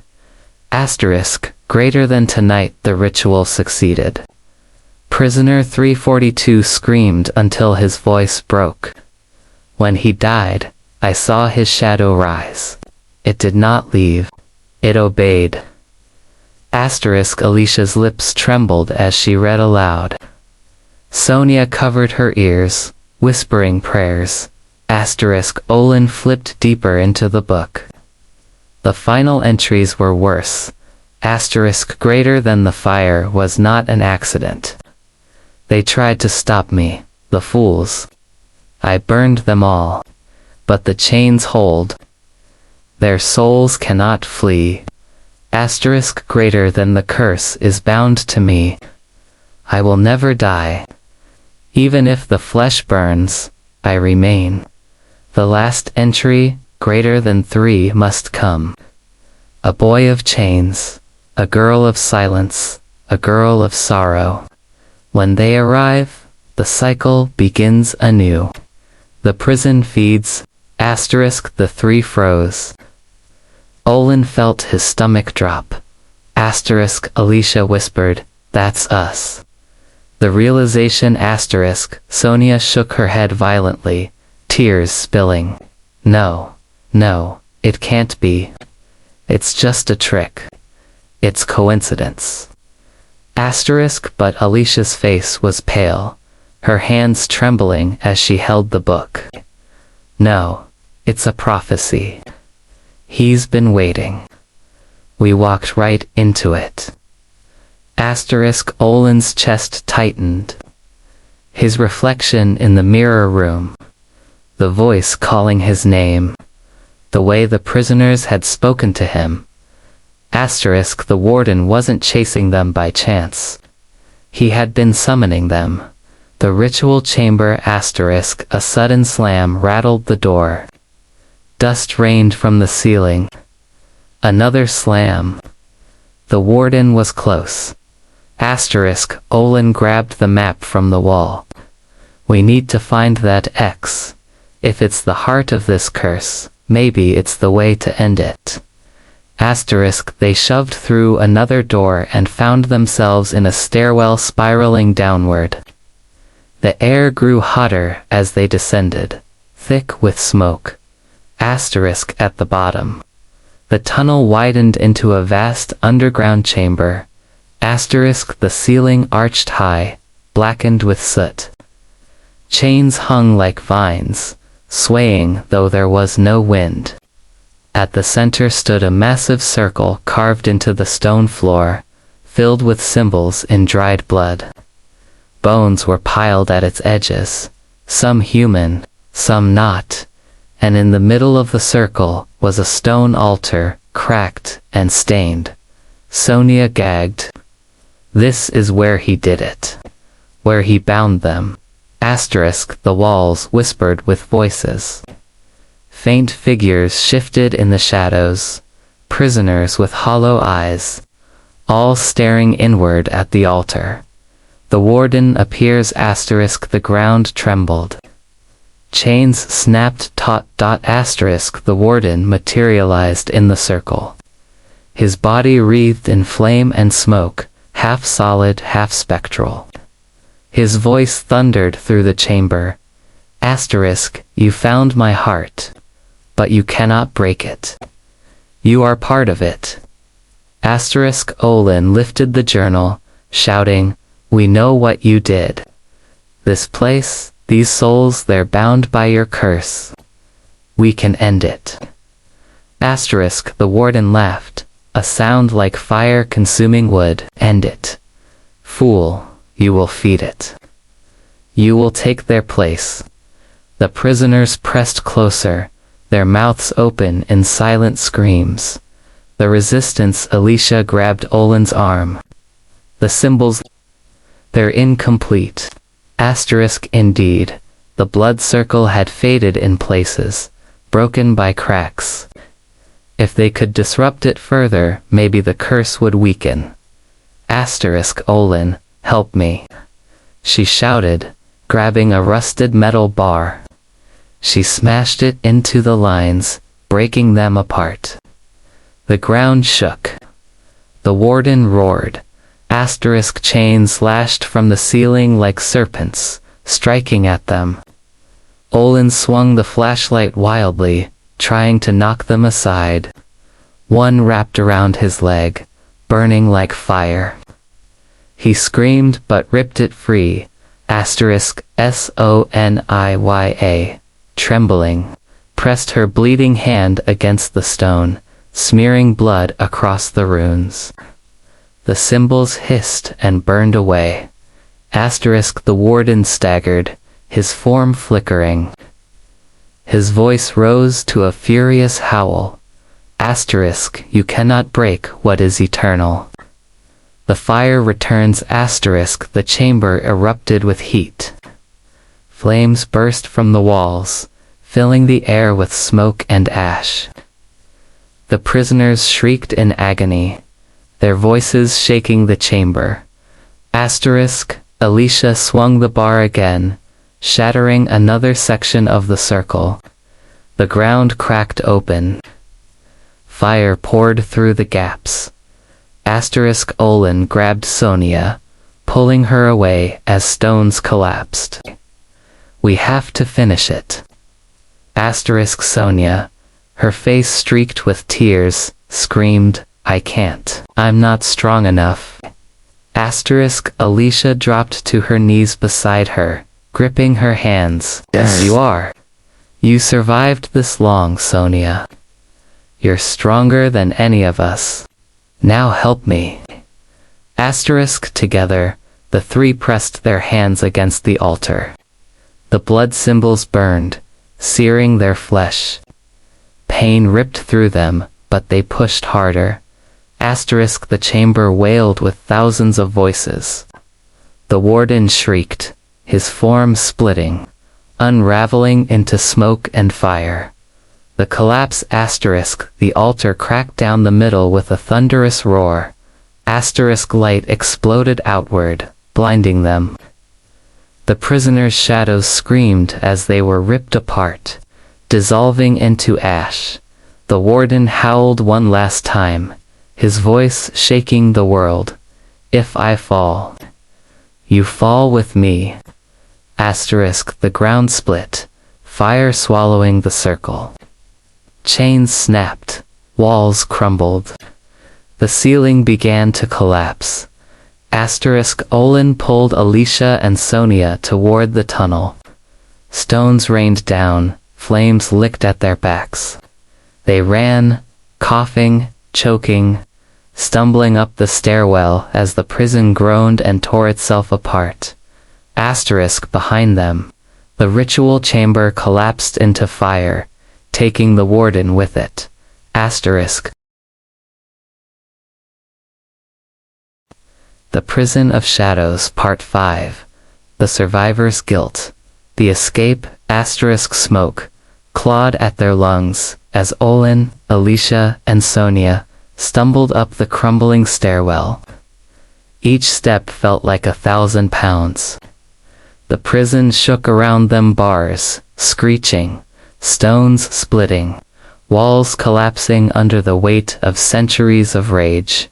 Asterisk greater than tonight the ritual succeeded. Prisoner 342 screamed until his voice broke. When he died, I saw his shadow rise. It did not leave. It obeyed. Asterisk Alicia's lips trembled as she read aloud. Sonia covered her ears, whispering prayers. Asterisk Olin flipped deeper into the book. The final entries were worse. Asterisk greater than the fire was not an accident. They tried to stop me, the fools. I burned them all. But the chains hold. Their souls cannot flee. Asterisk greater than the curse is bound to me. I will never die. Even if the flesh burns, I remain. The last entry, greater than 3, must come. A boy of chains, a girl of silence, a girl of sorrow. When they arrive, the cycle begins anew. The prison feeds, asterisk the 3 froze. Olin felt his stomach drop. Asterisk Alicia whispered, that's us. The realization asterisk Sonia shook her head violently, tears spilling. No, no, it can't be. It's just a trick. It's coincidence. Asterisk but Alicia's face was pale, her hands trembling as she held the book. No, it's a prophecy. He's been waiting. We walked right into it. Asterisk Olin's chest tightened. His reflection in the mirror room. The voice calling his name. The way the prisoners had spoken to him. Asterisk the warden wasn't chasing them by chance. He had been summoning them. The ritual chamber asterisk a sudden slam rattled the door. Dust rained from the ceiling. Another slam. The warden was close. Asterisk Olin grabbed the map from the wall. We need to find that X. If it's the heart of this curse, maybe it's the way to end it. Asterisk they shoved through another door and found themselves in a stairwell spiraling downward. The air grew hotter as they descended, thick with smoke. Asterisk at the bottom. The tunnel widened into a vast underground chamber. Asterisk the ceiling arched high, blackened with soot. Chains hung like vines, swaying though there was no wind. At the center stood a massive circle carved into the stone floor, filled with symbols in dried blood. Bones were piled at its edges, some human, some not, and in the middle of the circle was a stone altar cracked, and stained. Sonia gagged. This is where he did it. Where he bound them. The walls whispered with voices. Faint figures shifted in the shadows, prisoners with hollow eyes, all staring inward at the altar. The warden appears. The ground trembled. Chains snapped. The warden materialized in the circle. His body wreathed in flame and smoke, half solid, half spectral. His voice thundered through the chamber. You found my heart, but you cannot break it. You are part of it. Olin lifted the journal, shouting, "We know what you did. This place, these souls, they're bound by your curse. We can end it." The warden laughed, a sound like fire consuming wood. "End it. Fool, you will feed it. You will take their place." The prisoners pressed closer, their mouths open in silent screams. The resistance. Alicia grabbed Olin's arm. The symbols. They're incomplete. Indeed. The blood circle had faded in places, broken by cracks. If they could disrupt it further, maybe the curse would weaken. Olin, help me. She shouted, grabbing a rusted metal bar. She smashed it into the lines, breaking them apart. The ground shook. The warden roared. Chains lashed from the ceiling like serpents, striking at them. Olin swung the flashlight wildly, trying to knock them aside. One wrapped around his leg, burning like fire. He screamed but ripped it free. Sonia, trembling, pressed her bleeding hand against the stone, smearing blood across the runes. The symbols hissed and burned away. The warden staggered, his form flickering. His voice rose to a furious howl. You cannot break what is eternal. The fire returns. The chamber erupted with heat. Flames burst from the walls, filling the air with smoke and ash. The prisoners shrieked in agony, their voices shaking the chamber. Alicia swung the bar again, shattering another section of the circle. The ground cracked open. Fire poured through the gaps. Olin grabbed Sonia, pulling her away as stones collapsed. We have to finish it. Sonia, her face streaked with tears, screamed, I can't. I'm not strong enough. Alicia dropped to her knees beside her, gripping her hands. Yes, you are. You survived this long, Sonia. You're stronger than any of us. Now help me. Together, the three pressed their hands against the altar. The blood symbols burned, searing their flesh. Pain ripped through them, but they pushed harder. The chamber wailed with thousands of voices. The warden shrieked, his form splitting, unraveling into smoke and fire. The collapse. The altar cracked down the middle with a thunderous roar. Light exploded outward, blinding them. The prisoners' shadows screamed as they were ripped apart, dissolving into ash. The warden howled one last time, his voice shaking the world. If I fall, you fall with me. The ground split, fire swallowing the circle. Chains snapped, walls crumbled. The ceiling began to collapse. Olin pulled Alicia and Sonia toward the tunnel. Stones rained down, flames licked at their backs. They ran, coughing, choking, stumbling up the stairwell as the prison groaned and tore itself apart. Behind them, the ritual chamber collapsed into fire, taking the warden with it. The Prison of Shadows Part 5. The Survivor's Guilt. The escape, smoke, clawed at their lungs, as Olin, Alicia, and Sonia stumbled up the crumbling stairwell. Each step felt like 1,000 pounds. The prison shook around them, bars screeching, stones splitting, walls collapsing under the weight of centuries of rage.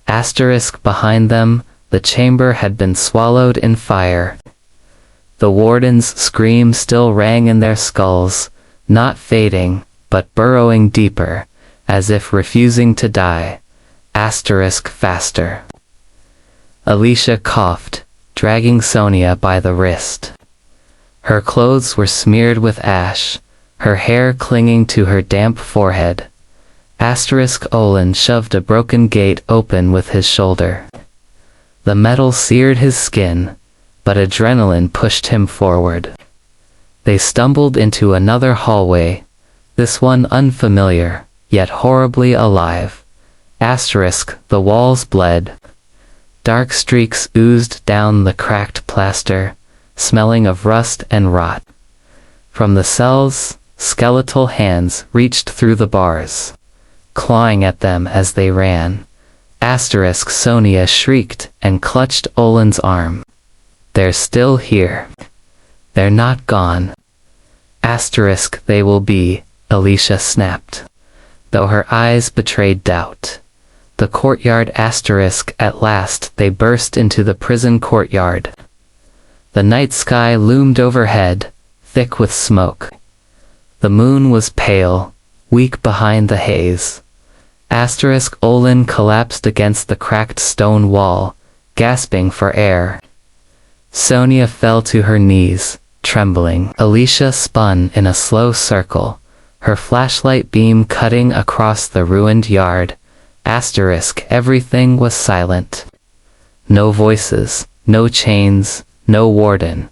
Behind them, the chamber had been swallowed in fire. The warden's scream still rang in their skulls, not fading, but burrowing deeper, as if refusing to die. Faster. Alicia coughed, dragging Sonia by the wrist. Her clothes were smeared with ash, her hair clinging to her damp forehead. Olin shoved a broken gate open with his shoulder. The metal seared his skin, but adrenaline pushed him forward. They stumbled into another hallway, this one unfamiliar, yet horribly alive. The walls bled. Dark streaks oozed down the cracked plaster, smelling of rust and rot. From the cells, skeletal hands reached through the bars, clawing at them as they ran. Sonia shrieked and clutched Olin's arm. They're still here. They're not gone. They will be, Alicia snapped, though her eyes betrayed doubt. The courtyard at last they burst into the prison courtyard. The night sky loomed overhead, thick with smoke. The moon was pale, weak behind the haze. Olin collapsed against the cracked stone wall, gasping for air. Sonia fell to her knees, trembling. Alicia spun in a slow circle, her flashlight beam cutting across the ruined yard. Everything was silent. No voices, no chains, no warden.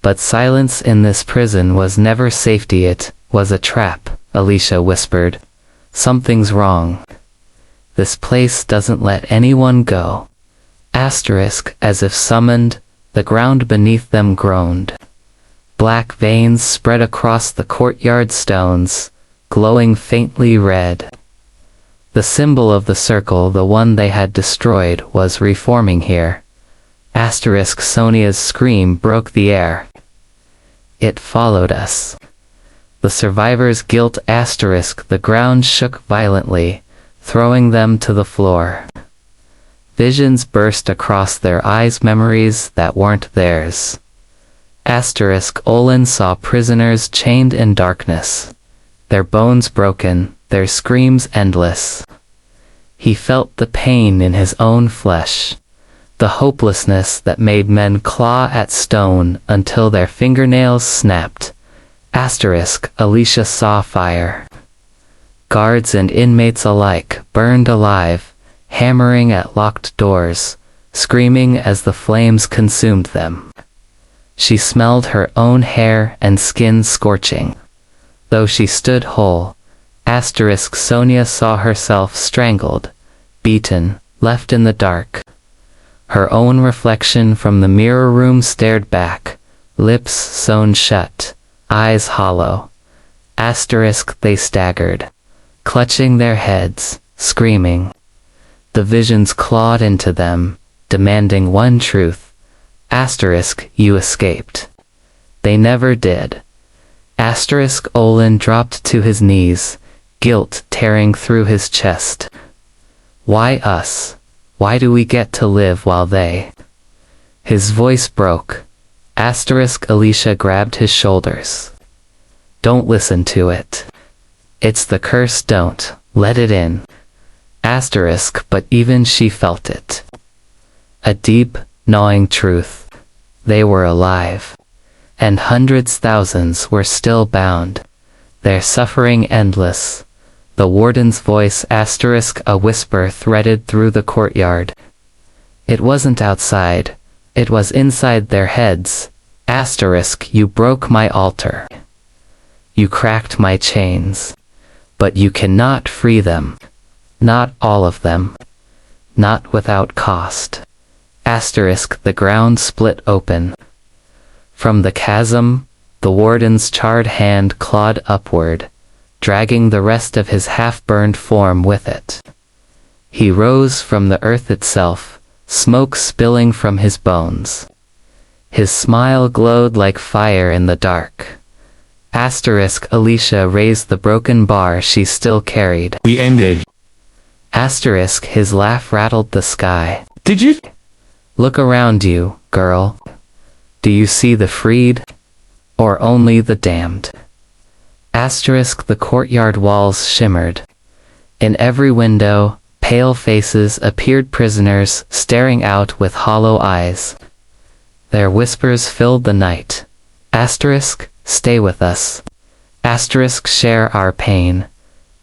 But silence in this prison was never safety. It was a trap, Alicia whispered. Something's wrong. This place doesn't let anyone go. As if summoned, the ground beneath them groaned. Black veins spread across the courtyard stones, glowing faintly red. The symbol of the circle, the one they had destroyed, was reforming here. Sonia's scream broke the air. It followed us. The survivor's guilt. The ground shook violently, throwing them to the floor. Visions burst across their eyes, memories that weren't theirs. Olin saw prisoners chained in darkness, their bones broken, their screams endless. He felt the pain in his own flesh, the hopelessness that made men claw at stone until their fingernails snapped. Alicia saw fire. Guards and inmates alike burned alive, hammering at locked doors, screaming as the flames consumed them. She smelled her own hair and skin scorching. Though she stood whole, Sonia saw herself strangled, beaten, left in the dark. Her own reflection from the mirror room stared back, lips sewn shut, eyes hollow. They staggered, clutching their heads, screaming. The visions clawed into them, demanding one truth. You escaped. They never did. Olin dropped to his knees, guilt tearing through his chest. Why us? Why do we get to live while they? His voice broke. Alicia grabbed his shoulders. Don't listen to it. It's the curse, don't let it in. But even she felt it. A deep, gnawing truth. They were alive. And thousands were still bound. Their suffering endless. The warden's voice, a whisper threaded through the courtyard. It wasn't outside. It was inside their heads. You broke my altar. You cracked my chains. But you cannot free them. Not all of them. Not without cost. Asterisk the ground split open. From the chasm, the warden's charred hand clawed upward, dragging the rest of his half-burned form with it. He rose from the earth itself, smoke spilling from his bones. His smile glowed like fire in the dark. Asterisk Alicia raised the broken bar she still carried. We ended. Asterisk his laugh rattled the sky. Did you? Look around you, girl. Do you see the freed? Or only the damned? Asterisk the courtyard walls shimmered. In every window, pale faces appeared, prisoners staring out with hollow eyes. Their whispers filled the night. Asterisk, stay with us. Asterisk, share our pain.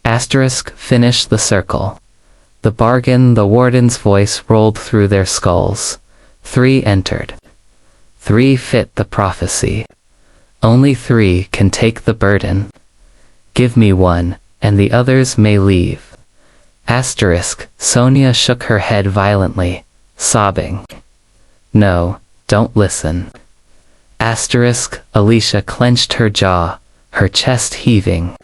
Asterisk, finish the circle. The bargain, the warden's voice rolled through their skulls. 3 entered. 3 fit the prophecy. Only 3 can take the burden. Give me 1, and the others may leave. Asterisk, Sonia shook her head violently, sobbing. No, don't listen. Asterisk, Alicia clenched her jaw, her chest heaving.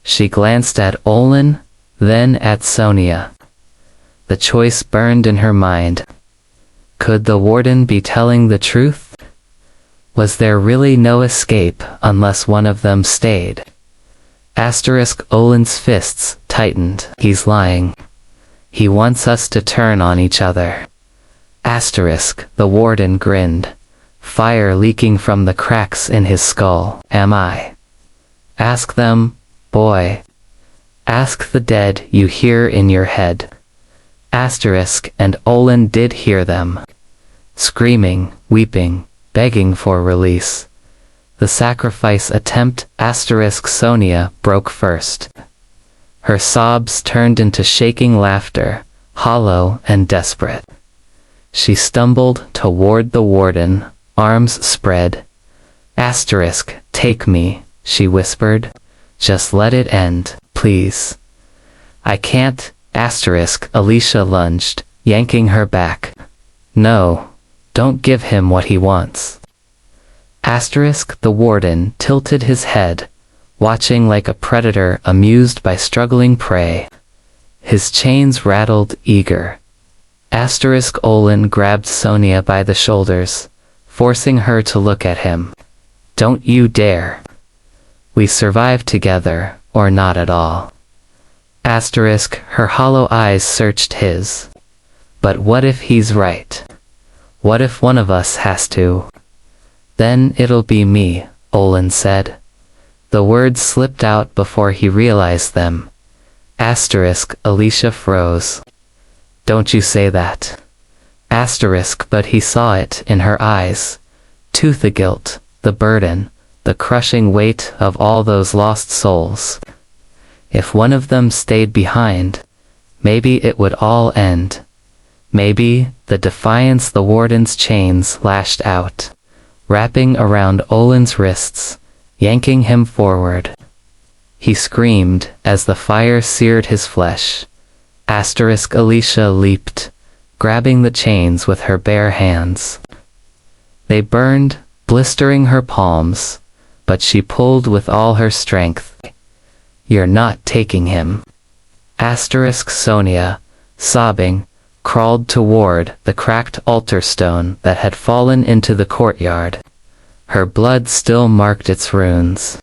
She glanced at Olin, then at Sonia. The choice burned in her mind. Could the warden be telling the truth? Was there really no escape unless one of them stayed? Asterisk Olin's fists tightened. He's lying. He wants us to turn on each other. Asterisk the warden grinned, fire leaking from the cracks in his skull. Am I? Ask them, boy. Ask the dead you hear in your head. Asterisk and Olin did hear them. Screaming, weeping, begging for release. The sacrifice attempt. Asterisk Sonia broke first. Her sobs turned into shaking laughter, hollow and desperate. She stumbled toward the warden, arms spread. Asterisk, take me, she whispered. Just let it end, please. I can't. Asterisk Alicia lunged, yanking her back. No, don't give him what he wants. Asterisk the warden tilted his head, watching like a predator amused by struggling prey. His chains rattled, eager. Asterisk Olin grabbed Sonia by the shoulders, forcing her to look at him. Don't you dare. We survive together, or not at all. Asterisk, her hollow eyes searched his. But what if he's right? What if one of us has to? Then it'll be me, Olin said. The words slipped out before he realized them. Asterisk, Alicia froze. Don't you say that. Asterisk, but he saw it in her eyes. The guilt, the burden, the crushing weight of all those lost souls. If one of them stayed behind, maybe it would all end. Maybe the defiance. The warden's chains lashed out, wrapping around Olin's wrists, yanking him forward. He screamed as the fire seared his flesh. Asterisk Alicia leaped, grabbing the chains with her bare hands. They burned, blistering her palms, but she pulled with all her strength. You're not taking him. Asterisk Sonia, sobbing, crawled toward the cracked altar stone that had fallen into the courtyard. Her blood still marked its runes.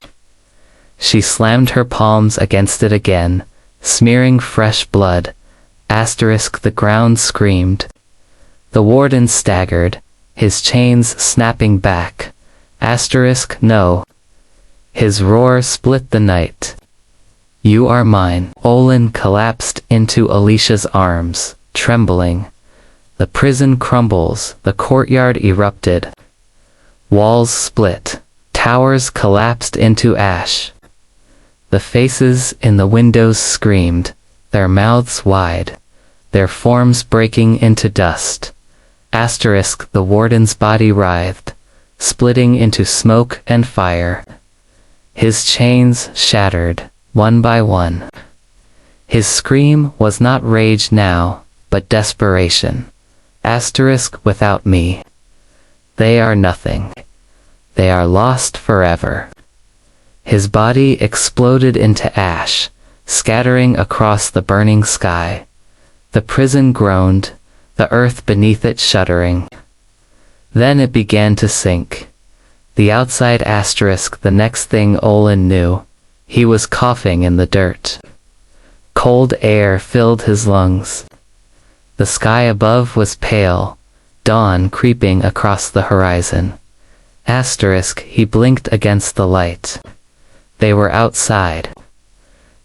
She slammed her palms against it again, smearing fresh blood. Asterisk the ground screamed. The warden staggered, his chains snapping back. Asterisk no. His roar split the night. You are mine. Olin collapsed into Alicia's arms, trembling. The prison crumbles, the courtyard erupted. Walls split, towers collapsed into ash. The faces in the windows screamed, their mouths wide, their forms breaking into dust. Asterisk the warden's body writhed, splitting into smoke and fire. His chains shattered, one by one. His scream was not rage now, but desperation. Asterisk without me. They are nothing. They are lost forever. His body exploded into ash, scattering across the burning sky. The prison groaned, the earth beneath it shuddering. Then it began to sink. The outside asterisk, the next thing Olin knew, he was coughing in the dirt. Cold air filled his lungs. The sky above was pale, dawn creeping across the horizon. Asterisk, he blinked against the light. They were outside.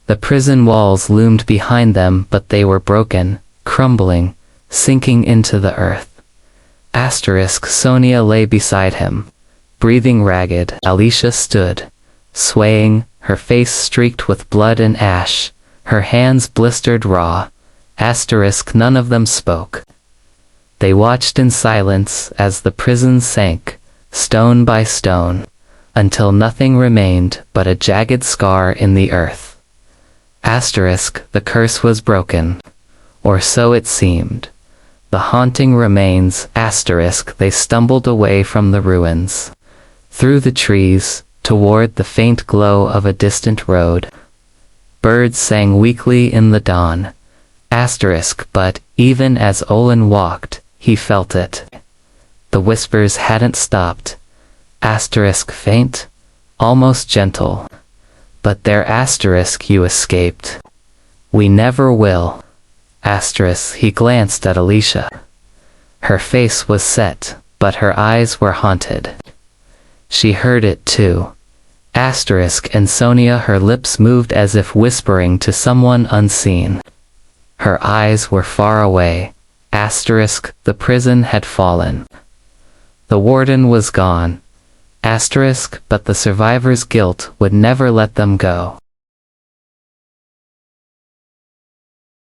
The prison walls loomed behind them, but they were broken, crumbling, sinking into the earth. Asterisk, Sonia lay beside him, breathing ragged. Alicia stood, swaying, her face streaked with blood and ash, her hands blistered raw. Asterisk, none of them spoke. They watched in silence as the prison sank, stone by stone, until nothing remained but a jagged scar in the earth. Asterisk, the curse was broken. Or so it seemed. The haunting remains. Asterisk, they stumbled away from the ruins. Through the trees, toward the faint glow of a distant road. Birds sang weakly in the dawn. Asterisk, but, even as Olin walked, he felt it. The whispers hadn't stopped. Asterisk, faint, almost gentle. But there, asterisk, you escaped. We never will. Asterisk, he glanced at Alicia. Her face was set, but her eyes were haunted. She heard it too. Asterisk, and Sonia, her lips moved as if whispering to someone unseen. Her eyes were far away. Asterisk, the prison had fallen. The warden was gone. Asterisk, but the survivors' guilt would never let them go.